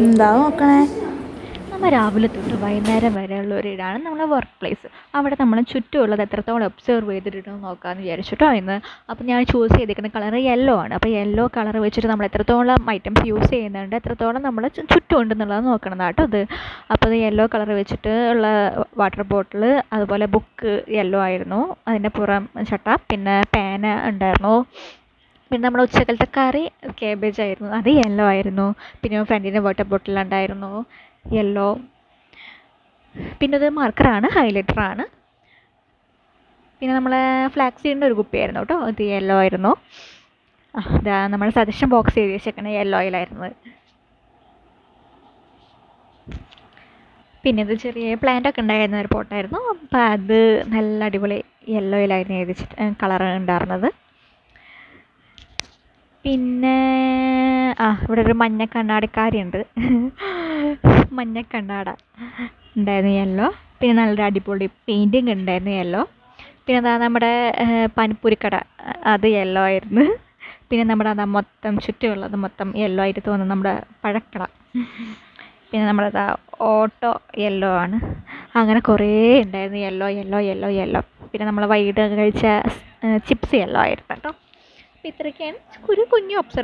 എന്താ നോക്കണേ? നമ്മൾ രാവിലെ തൊട്ട് വൈകുന്നേരം വരെയുള്ള ഒരിടാണ് നമ്മളെ വർക്ക് പ്ലേസ്. അവിടെ നമ്മൾ ചുറ്റുമുള്ളത് എത്രത്തോളം ഒബ്സർവ് ചെയ്തിട്ടുണ്ടെന്ന് നോക്കാമെന്ന് വിചാരിച്ചിട്ടോ ഇന്ന്. അപ്പോൾ ഞാൻ ചൂസ് ചെയ്തിരിക്കുന്ന കളർ യെല്ലോ ആണ്. അപ്പോൾ യെല്ലോ കളർ വെച്ചിട്ട് നമ്മൾ എത്രത്തോളം ഐറ്റംസ് യൂസ് ചെയ്യുന്നുണ്ട്, എത്രത്തോളം നമ്മൾ ചുറ്റും ഉണ്ടെന്നുള്ളത് നോക്കണതാണ് കേട്ടോ അത്. അപ്പോൾ അത് യെല്ലോ കളർ വെച്ചിട്ട് ഉള്ള വാട്ടർ ബോട്ടിൽ, അതുപോലെ ബുക്ക് യെല്ലോ ആയിരുന്നു, അതിൻ്റെ പുറം ചട്ട, പിന്നെ പേന ഉണ്ടായിരുന്നു. പിന്നെ നമ്മുടെ ഉച്ചക്കലത്തെ കറി കേബേജ് ആയിരുന്നു, അത് യെല്ലോ ആയിരുന്നു. പിന്നെ ഫ്രണ്ടിൻ്റെ വാട്ടർ ബോട്ടിലുണ്ടായിരുന്നു യെല്ലോ. പിന്നെ ഇത് മാർക്കറാണ്, ഹൈലൈറ്ററാണ്. പിന്നെ നമ്മളെ ഫ്ലാക്സ് സീഡിൻ്റെ ഒരു കുപ്പിയായിരുന്നു കേട്ടോ, അത് യെല്ലോ ആയിരുന്നു. ഇതാ നമ്മൾ സജഷൻ ബോക്സ് എഴുതി വെച്ചേക്കണേ യെല്ലോയിലായിരുന്നത്. പിന്നെ ഇത് ചെറിയ പ്ലാന്റൊക്കെ ഉണ്ടായിരുന്ന ഒരു പോട്ടായിരുന്നു. അപ്പോൾ അത് നല്ല അടിപൊളി യെല്ലോയിലായിരുന്നു എഴുതി കളർ ഉണ്ടായിരുന്നത്. പിന്നെ ഇവിടെ ഒരു മഞ്ഞ കണ്ണാടിക്കാരിയുണ്ട്, മഞ്ഞ കണ്ണാട ഉണ്ടായിരുന്നു യെല്ലോ. പിന്നെ നല്ലൊരു അടിപൊളി പെയിൻറ്റിങ് ഉണ്ടായിരുന്നു യെല്ലോ. പിന്നെ അതാ നമ്മുടെ പാനിപ്പൂരിക്കട, അത് യെല്ലോ ആയിരുന്നു. പിന്നെ നമ്മുടെ അതാ മൊത്തം ചുറ്റുമുള്ളത് മൊത്തം യെല്ലോ ആയിട്ട് തോന്നുന്നു, നമ്മുടെ പഴക്കട. പിന്നെ നമ്മളതാ ഓട്ടോ യെല്ലോ ആണ്. അങ്ങനെ കുറേ ഉണ്ടായിരുന്നു യെല്ലോ യെല്ലോ യെല്ലോ യെല്ലോ. പിന്നെ നമ്മൾ വൈകിട്ട് കഴിച്ച ചിപ്സ് യെല്ലോ ആയിരുന്നു കേട്ടോ. അപ്പോൾ ഇത്രയൊക്കെയാണ് ഒരു കുഞ്ഞു ഒബ്സർവ്